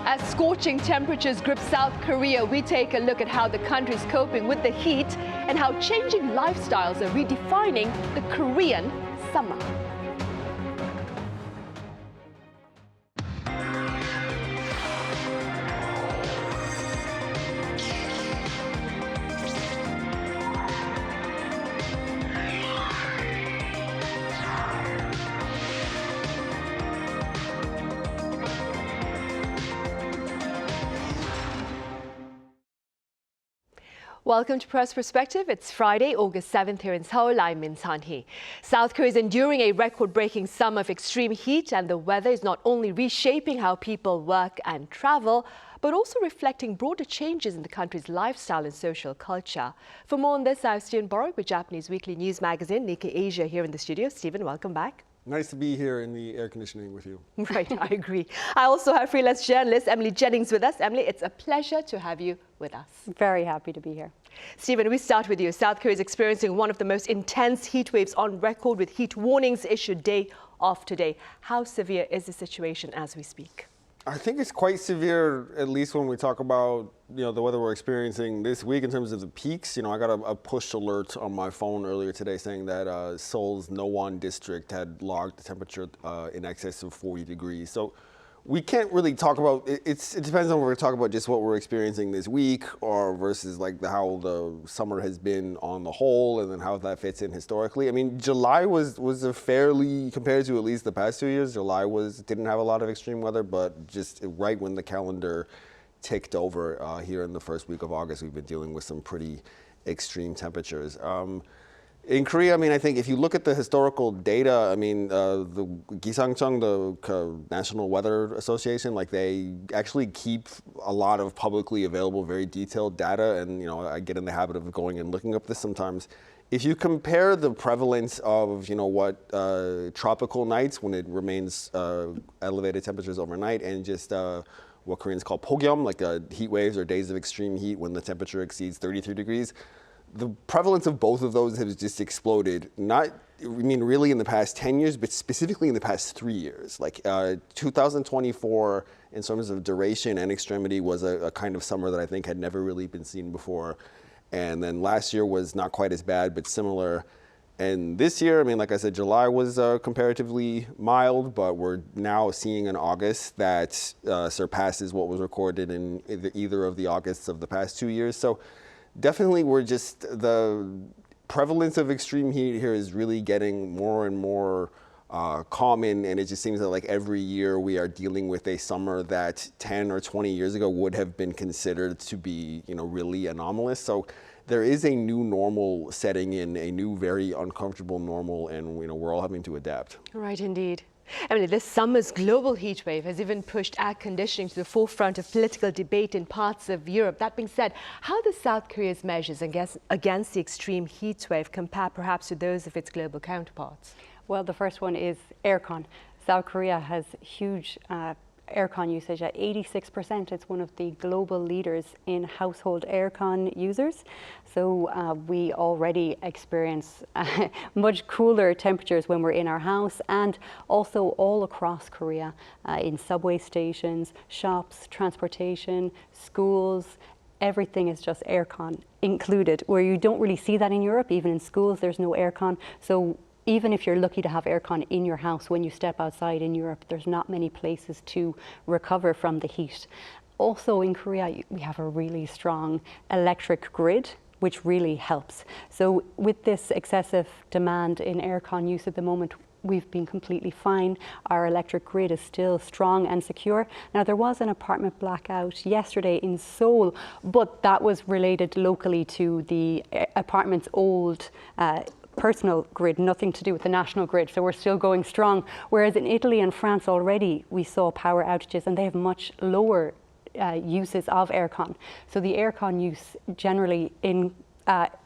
As scorching temperatures grip South Korea, we take a look at how the country is coping with the heat and how changing lifestyles are redefining the Korean summer. Welcome to Press Perspective. It's Friday, August 7th here in Seoul. I'm Min Sun-hee. South Korea is enduring a record-breaking summer of extreme heat, and the weather is not only reshaping how people work and travel, but also reflecting broader changes in the country's lifestyle and social culture. For more on this, I have Steven Borowiec with Japanese weekly news magazine Nikkei Asia here in the studio. Steven, welcome back. Nice to be here in the air conditioning with you. Right, I agree. I also have freelance journalist Emilee Jennings with us. Emilee, it's a pleasure to have you with us. Very happy to be here. Steven, we start with you. South Korea is experiencing one of the most intense heat waves on record, with heat warnings issued day after day. How severe is the situation as we speak? I think it's quite severe, at least when we talk about the weather we're experiencing this week in terms of the peaks. I got a push alert on my phone earlier today saying that Seoul's Nowon district had logged the temperature in excess of 40 degrees. So we can't really talk about it. It depends on whether we're talking about just what we're experiencing this week or versus like how the summer has been on the whole, and then how that fits in historically. I mean, July was a fairly, compared to at least the past 2 years, July didn't have a lot of extreme weather, but just right when the calendar ticked over here in the first week of August, we've been dealing with some pretty extreme temperatures. In Korea, I mean, I think if you look at the historical data, I mean, the Gisangcheong, the National Weather Association, like they actually keep a lot of publicly available, very detailed data. And, I get in the habit of going and looking up this sometimes. If you compare the prevalence of, what tropical nights when it remains elevated temperatures overnight, and just what Koreans call pogyeom, like heat waves or days of extreme heat when the temperature exceeds 33 degrees, the prevalence of both of those has just exploded. Really in the past 10 years, but specifically in the past 3 years. Like 2024, in terms of duration and extremity, was a kind of summer that I think had never really been seen before. And then last year was not quite as bad, but similar. And this year, I mean, like I said, July was comparatively mild, but we're now seeing an August that surpasses what was recorded in either of the Augusts of the past 2 years. So definitely, the prevalence of extreme heat here is really getting more and more common, and it just seems that like every year we are dealing with a summer that 10 or 20 years ago would have been considered to be, really anomalous. So there is a new normal setting in, a new very uncomfortable normal, and we're all having to adapt. Right, indeed. This summer's global heat wave has even pushed air conditioning to the forefront of political debate in parts of Europe. That being said, how do South Korea's measures against the extreme heat wave compare perhaps to those of its global counterparts? Well, the first one is aircon. South Korea has huge aircon usage at 86%. It's one of the global leaders in household aircon users. So we already experience much cooler temperatures when we're in our house, and also all across Korea, in subway stations, shops, transportation, schools. Everything is just aircon included, where you don't really see that in Europe. Even in schools, there's no aircon. So even if you're lucky to have aircon in your house, when you step outside in Europe, there's not many places to recover from the heat. Also in Korea, we have a really strong electric grid, which really helps. So with this excessive demand in aircon use at the moment, we've been completely fine. Our electric grid is still strong and secure. Now, there was an apartment blackout yesterday in Seoul, but that was related locally to the apartment's old personal grid, nothing to do with the national grid. So we're still going strong. Whereas in Italy and France already, we saw power outages, and they have much lower uses of aircon. So the aircon use generally in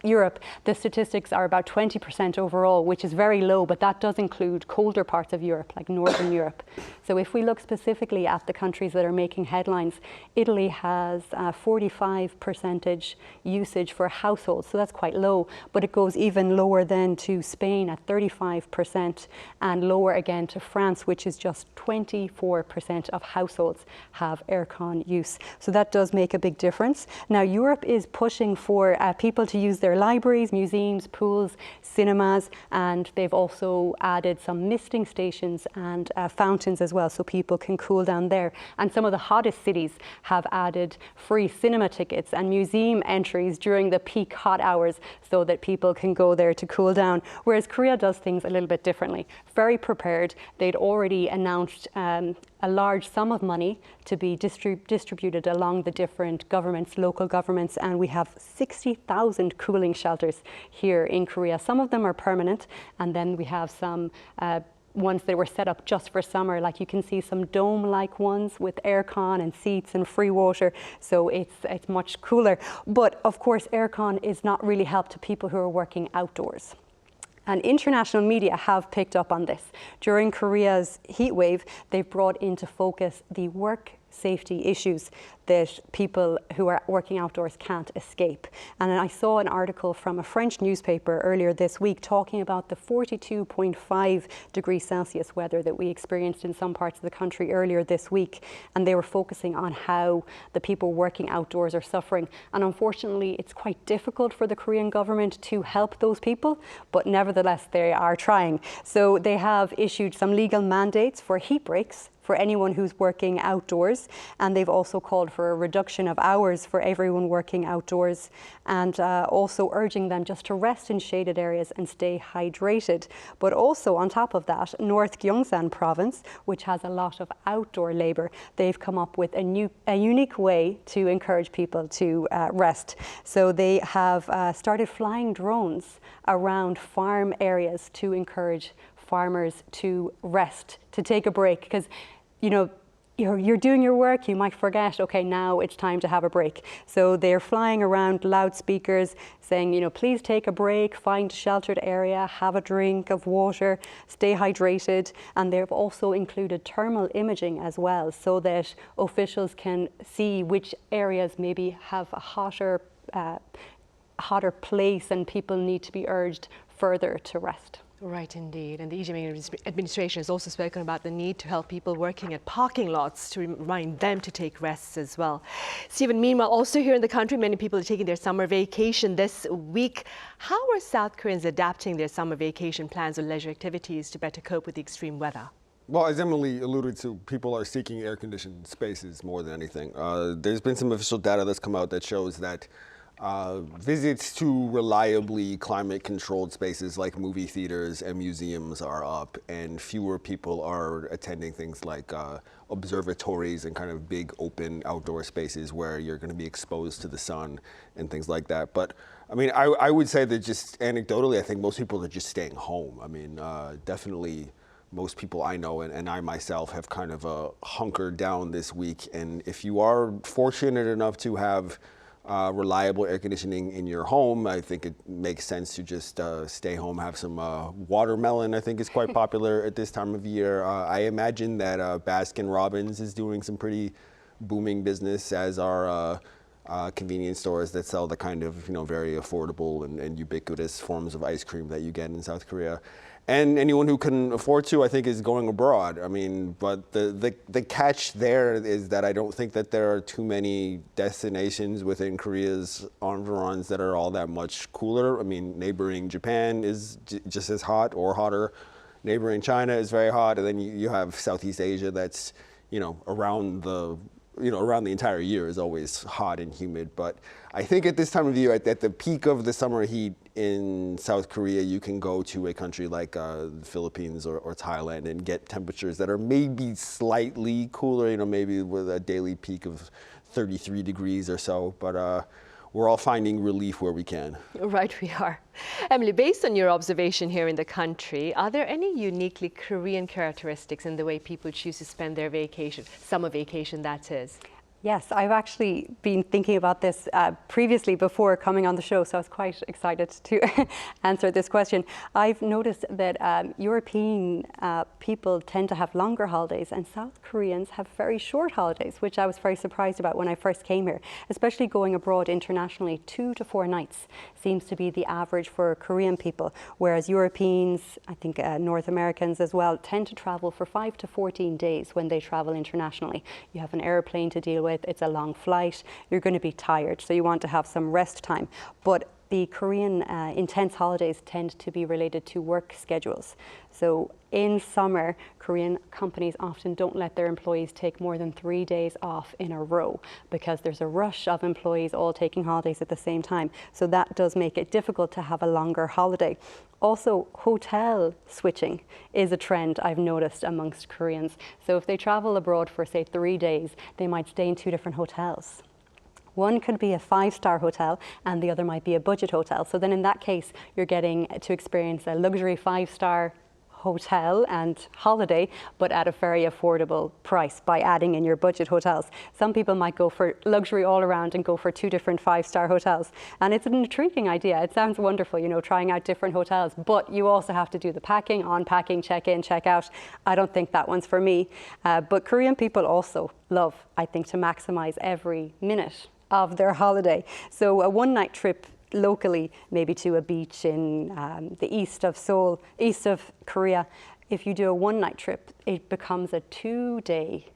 Europe, the statistics are about 20% overall, which is very low, but that does include colder parts of Europe, like Northern Europe. So if we look specifically at the countries that are making headlines, Italy has 45% usage for households, so that's quite low, but it goes even lower then to Spain at 35% and lower again to France, which is just 24% of households have aircon use. So that does make a big difference. Now, Europe is pushing for people to use their libraries, museums, pools, cinemas, and they've also added some misting stations and fountains as well, so people can cool down there. And some of the hottest cities have added free cinema tickets and museum entries during the peak hot hours so that people can go there to cool down, whereas Korea does things a little bit differently. Very prepared. They'd already announced a large sum of money to be distributed along the different governments, local governments, and we have 60,000 cooling shelters here in Korea. Some of them are permanent, and then we have some ones that were set up just for summer, like you can see some dome-like ones with aircon and seats and free water, so it's much cooler. But of course, aircon is not really help to people who are working outdoors. And international media have picked up on this. During Korea's heat wave, they've brought into focus the work safety issues that people who are working outdoors can't escape. And I saw an article from a French newspaper earlier this week talking about the 42.5 degrees Celsius weather that we experienced in some parts of the country earlier this week. And they were focusing on how the people working outdoors are suffering. And unfortunately, it's quite difficult for the Korean government to help those people, but nevertheless, they are trying. So they have issued some legal mandates for heat breaks for anyone who's working outdoors, and they've also called for a reduction of hours for everyone working outdoors, and also urging them just to rest in shaded areas and stay hydrated. But also on top of that, North Gyeongsang province, which has a lot of outdoor labour, they've come up with a unique way to encourage people to rest. So they have started flying drones around farm areas to encourage farmers to rest, to take a break, because you're doing your work, you might forget, okay, now it's time to have a break. So they're flying around loudspeakers saying, please take a break, find a sheltered area, have a drink of water, stay hydrated. And they've also included thermal imaging as well, so that officials can see which areas maybe have a hotter place and people need to be urged further to rest. Right, indeed. And the Lee administration has also spoken about the need to help people working at parking lots to remind them to take rests as well. Stephen, meanwhile, also here in the country, many people are taking their summer vacation this week. How are South Koreans adapting their summer vacation plans or leisure activities to better cope with the extreme weather? Well, as Emilee alluded to, people are seeking air-conditioned spaces more than anything. There's been some official data that's come out that shows that visits to reliably climate-controlled spaces like movie theaters and museums are up, and fewer people are attending things like observatories and kind of big open outdoor spaces where you're going to be exposed to the sun and things like that. But I mean, I would say that just anecdotally, I think most people are just staying home. I mean, definitely most people I know and I myself have kind of hunkered down this week. And if you are fortunate enough to have reliable air conditioning in your home, I think it makes sense to just stay home, have some watermelon. I think is quite popular at this time of year. I imagine that Baskin Robbins is doing some pretty booming business, as are convenience stores that sell the kind of very affordable and ubiquitous forms of ice cream that you get in South Korea. And anyone who can afford to, I think, is going abroad. I mean, but the catch there is that I don't think that there are too many destinations within Korea's environs that are all that much cooler. I mean, neighboring Japan is just as hot or hotter. Neighboring China is very hot. And then you have Southeast Asia that's, around the entire year is always hot and humid. But I think at this time of year, at the peak of the summer heat in South Korea, you can go to a country like the Philippines or Thailand and get temperatures that are maybe slightly cooler, maybe with a daily peak of 33 degrees or so. But we're all finding relief where we can. Right, we are. Emilee, based on your observation here in the country, are there any uniquely Korean characteristics in the way people choose to spend their vacation, summer vacation that is? Yes, I've actually been thinking about this previously before coming on the show, so I was quite excited to answer this question. I've noticed that European people tend to have longer holidays, and South Koreans have very short holidays, which I was very surprised about when I first came here. Especially going abroad internationally, 2 to 4 nights seems to be the average for Korean people, whereas Europeans, I think North Americans as well, tend to travel for 5 to 14 days when they travel internationally. You have an airplane to deal with. It's a long flight, you're going to be tired, so you want to have some rest time. But the Korean intense holidays tend to be related to work schedules. So in summer, Korean companies often don't let their employees take more than 3 days off in a row because there's a rush of employees all taking holidays at the same time. So that does make it difficult to have a longer holiday. Also, hotel switching is a trend I've noticed amongst Koreans. So if they travel abroad for, say, 3 days, they might stay in 2 different hotels. One could be a 5-star hotel and the other might be a budget hotel. So then in that case, you're getting to experience a luxury 5-star hotel and holiday, but at a very affordable price by adding in your budget hotels. Some people might go for luxury all around and go for 2 different 5-star hotels. And it's an intriguing idea. It sounds wonderful, you know, trying out different hotels, but you also have to do the packing, unpacking, check in, check out. I don't think that one's for me. But Korean people also love, I think, to maximize every minute of their holiday. So a one-night trip locally, maybe to a beach in the east of Seoul, east of Korea, if you do a one-night trip, it becomes a 2-day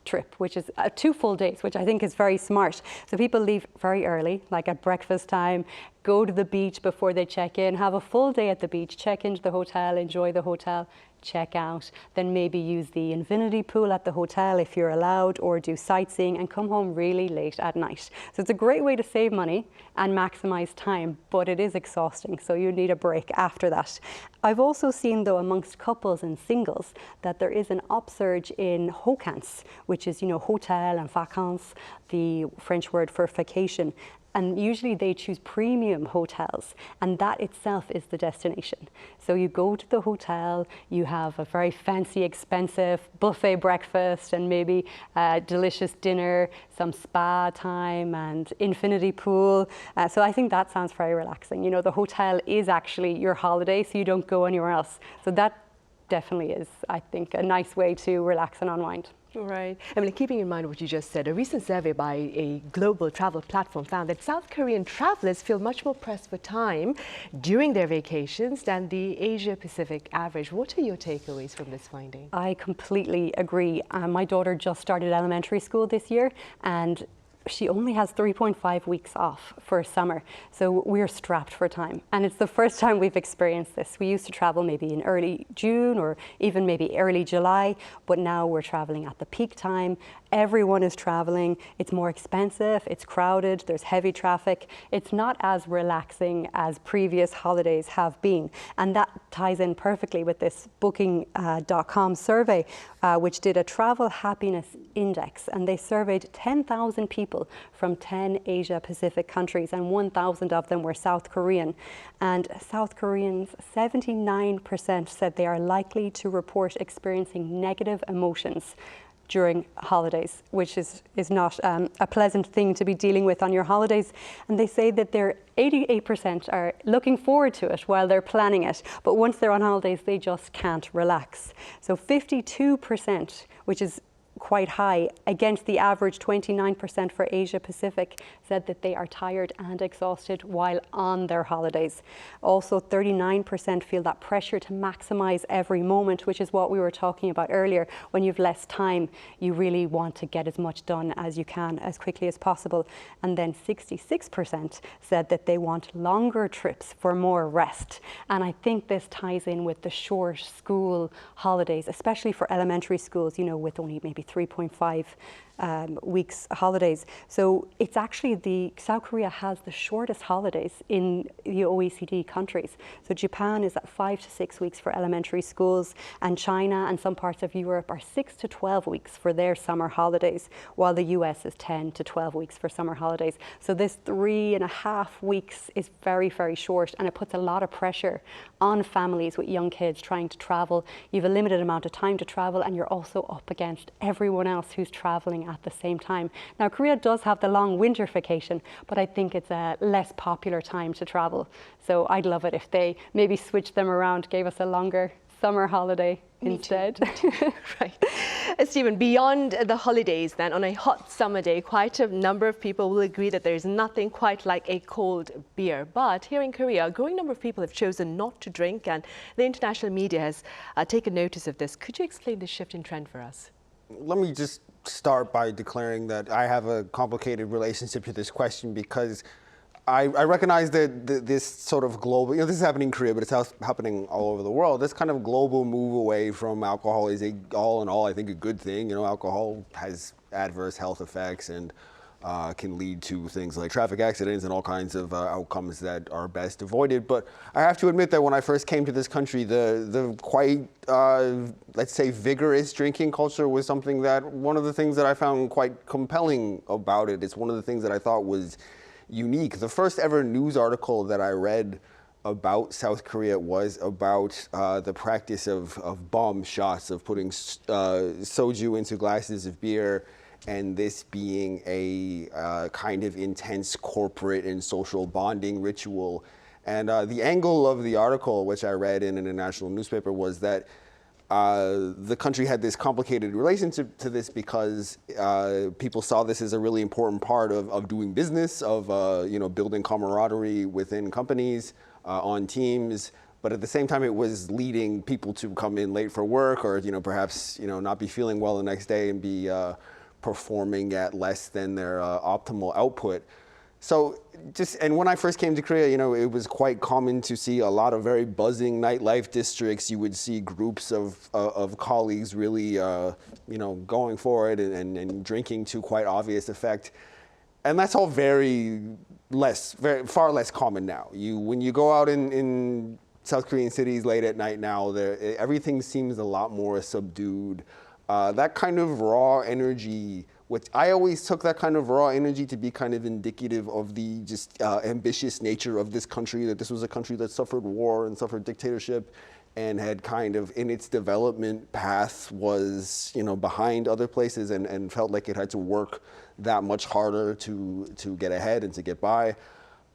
trip, which is 2 full days, which I think is very smart. So people leave very early, like at breakfast time, go to the beach before they check in, have a full day at the beach, check into the hotel, enjoy the hotel, check out, then maybe use the infinity pool at the hotel if you're allowed, or do sightseeing and come home really late at night. So it's a great way to save money and maximize time, but it is exhausting, so you need a break after that. I've also seen, though, amongst couples and singles, that there is an upsurge in hokants, which is, you know, hotel and vacances, the French word for vacation. And usually they choose premium hotels, and that itself is the destination. So you go to the hotel, you have a very fancy, expensive buffet breakfast and maybe a delicious dinner, some spa time and infinity pool. So I think that sounds very relaxing. You know, the hotel is actually your holiday, so you don't go anywhere else. So that definitely is, I think, a nice way to relax and unwind. Right. I mean, keeping in mind what you just said, a recent survey by a global travel platform found that South Korean travelers feel much more pressed for time during their vacations than the Asia-Pacific average. What are your takeaways from this finding? I completely agree. My daughter just started elementary school this year, and she only has 3.5 weeks off for summer. So we're strapped for time. And it's the first time we've experienced this. We used to travel maybe in early June or even maybe early July, but now we're traveling at the peak time. Everyone is traveling. It's more expensive, it's crowded, there's heavy traffic. It's not as relaxing as previous holidays have been. And that ties in perfectly with this Booking.com survey, which did a travel happiness index. And they surveyed 10,000 people from 10 Asia-Pacific countries, and 1,000 of them were South Korean. And South Koreans, 79% said they are likely to report experiencing negative emotions during holidays, which is not a pleasant thing to be dealing with on your holidays. And they say that they're 88% are looking forward to it while they're planning it, but once they're on holidays, they just can't relax. So 52%, which is quite high, against the average 29% for Asia Pacific, said that they are tired and exhausted while on their holidays. Also, 39% feel that pressure to maximize every moment, which is what we were talking about earlier. When you've less time, you really want to get as much done as you can as quickly as possible. And then 66% said that they want longer trips for more rest. And I think this ties in with the short school holidays, especially for elementary schools, you know, with only maybe 3.5 weeks holidays. So it's actually South Korea has the shortest holidays in the OECD countries. So Japan is at 5 to 6 weeks for elementary schools, and China and some parts of Europe are 6 to 12 weeks for their summer holidays, while the US is 10 to 12 weeks for summer holidays. So this 3.5 weeks is very, very short, and it puts a lot of pressure on families with young kids trying to travel. You have a limited amount of time to travel, and you're also up against every everyone else who's traveling at the same time. Now, Korea does have the long winter vacation, but I think it's a less popular time to travel. So I'd love it if they maybe switched them around, gave us a longer summer holiday instead. Right. Steven, beyond the holidays then, on a hot summer day, quite a number of people will agree that there's nothing quite like a cold beer. But here in Korea, a growing number of people have chosen not to drink, and the international media has taken notice of this. Could you explain the shift in trend for us? Let me just start by declaring that I have a complicated relationship to this question, because I recognize that this sort of global, this is happening in Korea, but it's happening all over the world. This kind of global move away from alcohol is all in all, I think, a good thing. Alcohol has adverse health effects and can lead to things like traffic accidents and all kinds of outcomes that are best avoided. But I have to admit that when I first came to this country, the quite, let's say, vigorous drinking culture was something that, one of the things that I found quite compelling about it. It's one of the things that I thought was unique. The first ever news article that I read about South Korea was about the practice of bomb shots, of putting soju into glasses of beer, and this being a kind of intense corporate and social bonding ritual. And the angle of the article, which I read in an international newspaper, was that the country had this complicated relationship to this because people saw this as a really important part of doing business, of building camaraderie within companies, on teams. But at the same time, it was leading people to come in late for work, or perhaps not be feeling well the next day and be performing at less than their optimal output. So and when I first came to Korea, it was quite common to see a lot of very buzzing nightlife districts. You would see groups of colleagues really, going for it and drinking to quite obvious effect. And that's all far less common now. When you go out in South Korean cities late at night now, everything seems a lot more subdued. That kind of raw energy, which I always took that kind of raw energy to be kind of indicative of the just ambitious nature of this country, that this was a country that suffered war and suffered dictatorship and had kind of, in its development path, was behind other places and felt like it had to work that much harder to get ahead and to get by.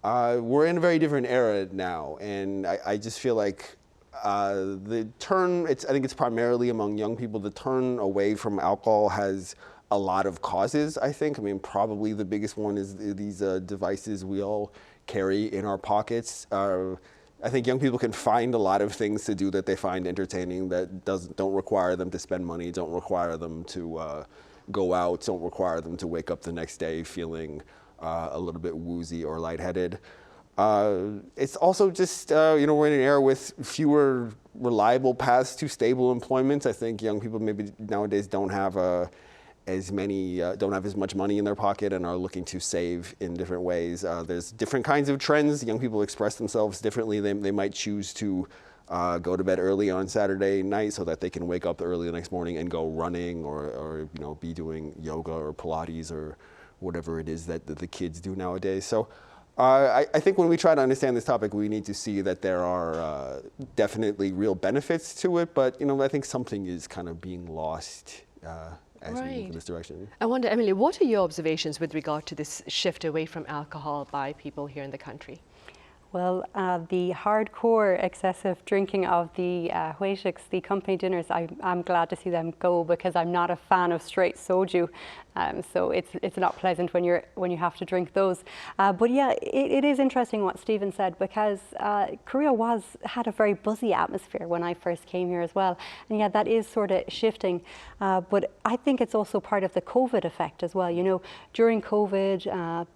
We're in a very different era now, and I just feel like the turn, I think it's primarily among young people, the turn away from alcohol has a lot of causes, I think. Probably the biggest one is these devices we all carry in our pockets. I think young people can find a lot of things to do that they find entertaining that don't require them to spend money, don't require them to go out, don't require them to wake up the next day feeling a little bit woozy or lightheaded. It's also just, we're in an era with fewer reliable paths to stable employment. I think young people maybe nowadays don't have as much money in their pocket and are looking to save in different ways. There's different kinds of trends. Young people express themselves differently. They might choose to go to bed early on Saturday night so that they can wake up early the next morning and go running or be doing yoga or Pilates or whatever it is that the kids do nowadays. So I think when we try to understand this topic, we need to see that there are definitely real benefits to it, but I think something is kind of being lost as we move in this direction. I wonder, Emilee, what are your observations with regard to this shift away from alcohol by people here in the country? Well, the hardcore excessive drinking of the Reshapes, the company dinners, I'm glad to see them go, because I'm not a fan of straight soju. So it's not pleasant when you have to drink those. But yeah, it is interesting what Steven said, because Korea had a very buzzy atmosphere when I first came here as well. And yeah, that is sort of shifting. But I think it's also part of the COVID effect as well. During COVID,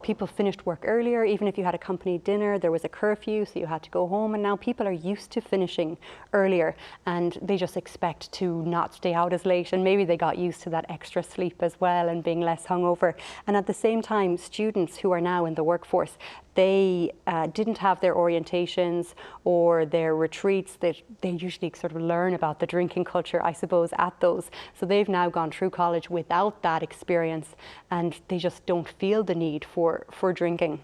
people finished work earlier. Even if you had a company dinner, there was a curfew, so you had to go home. And now people are used to finishing earlier, and they just expect to not stay out as late. And maybe they got used to that extra sleep as well and being less hungover. And at the same time, students who are now in the workforce, they didn't have their orientations or their retreats. They usually sort of learn about the drinking culture, I suppose, at those. So they've now gone through college without that experience, and they just don't feel the need for drinking.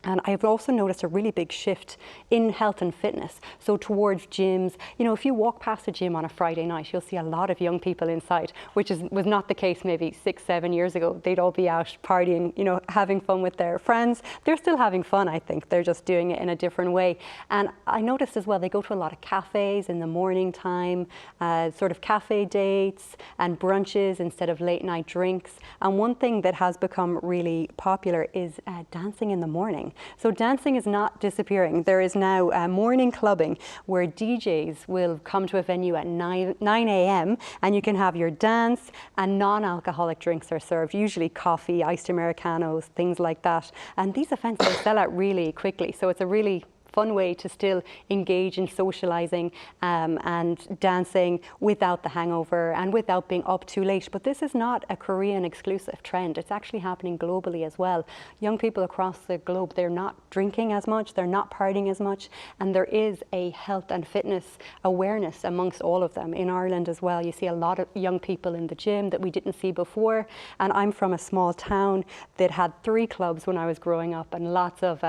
And I've also noticed a really big shift in health and fitness. So towards gyms, you know, if you walk past a gym on a Friday night, you'll see a lot of young people inside, which was not the case maybe 6-7 years ago. They'd all be out partying, you know, having fun with their friends. They're still having fun, I think. They're just doing it in a different way. And I noticed as well, they go to a lot of cafes in the morning time, sort of cafe dates and brunches instead of late night drinks. And one thing that has become really popular is dancing in the morning. So dancing is not disappearing. There is now morning clubbing where DJs will come to a venue at 9 a.m. and you can have your dance, and non-alcoholic drinks are served, usually coffee, iced Americanos, things like that. And these events, they sell out really quickly. So it's a really fun way to still engage in socializing and dancing without the hangover and without being up too late. But this is not a Korean exclusive trend. It's actually happening globally as well. Young people across the globe, they're not drinking as much, they're not partying as much, and there is a health and fitness awareness amongst all of them. In Ireland as well, you see a lot of young people in the gym that we didn't see before. And I'm from a small town that had 3 clubs when I was growing up, and lots of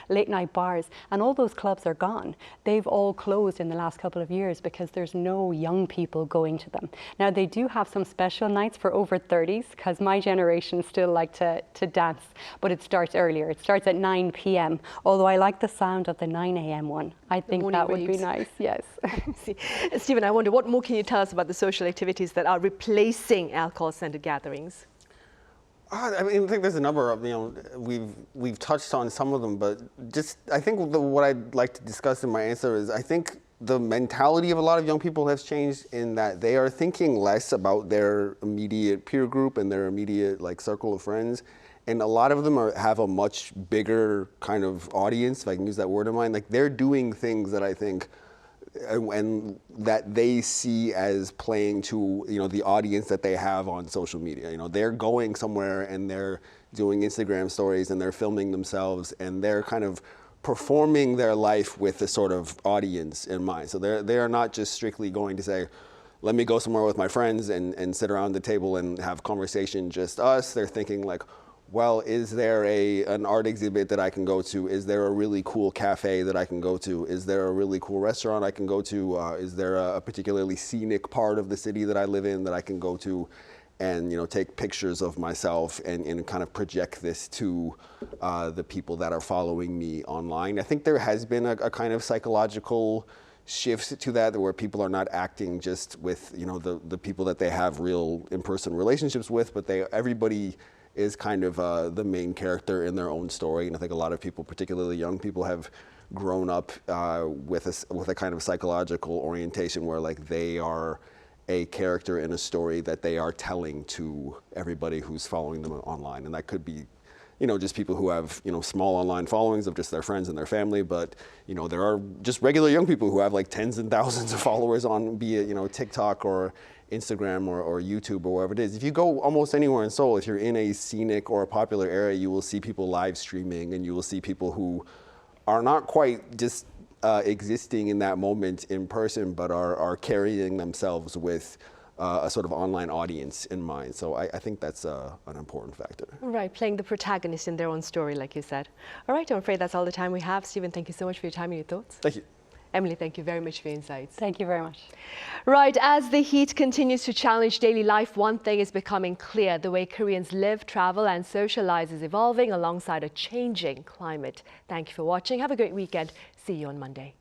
late night bars, and all those clubs are gone. They've all closed in the last couple of years because there's no young people going to them. Now they do have some special nights for over 30s, because my generation still like to dance, but it starts earlier. It starts at 9 p.m. Although I like the sound of the 9 a.m. one. I think that would be nice, yes. Stephen, I wonder, what more can you tell us about the social activities that are replacing alcohol-centered gatherings? I mean, I think there's a number of, you know, we've touched on some of them, but just, I think what I'd like to discuss in my answer is, I think the mentality of a lot of young people has changed in that they are thinking less about their immediate peer group and their immediate like circle of friends. And a lot of them have a much bigger kind of audience, if I can use that word in mind. Like they're doing things that I think and that they see as playing to, you know, the audience that they have on social media. You know, they're going somewhere and they're doing Instagram stories and they're filming themselves and they're kind of performing their life with a sort of audience in mind. So they are not just strictly going to say, let me go somewhere with my friends and sit around the table and have conversation, just us. They're thinking like, well, is there an art exhibit that I can go to? Is there a really cool cafe that I can go to? Is there a really cool restaurant I can go to? Is there a particularly scenic part of the city that I live in that I can go to and, you know, take pictures of myself and kind of project this to the people that are following me online? I think there has been a kind of psychological shift to that, where people are not acting just with, you know, the people that they have real in-person relationships with, but everybody is kind of the main character in their own story. And I think a lot of people, particularly young people, have grown up with a kind of psychological orientation where like they are a character in a story that they are telling to everybody who's following them online. And that could be, you know, just people who have, you know, small online followings of just their friends and their family. But, you know, there are just regular young people who have like tens and thousands of followers on, be it, you know, TikTok or Instagram or YouTube or wherever it is. If you go almost anywhere in Seoul, if you're in a scenic or a popular area, you will see people live streaming, and you will see people who are not quite just existing in that moment in person, but are carrying themselves with a sort of online audience in mind. So I think that's an important factor. Right, playing the protagonist in their own story, like you said. All right, I'm afraid that's all the time we have. Stephen, thank you so much for your time and your thoughts. Thank you. Emilee, thank you very much for your insights. Thank you very much. Right, as the heat continues to challenge daily life, one thing is becoming clear: the way Koreans live, travel and socialize is evolving alongside a changing climate. Thank you for watching. Have a great weekend. See you on Monday.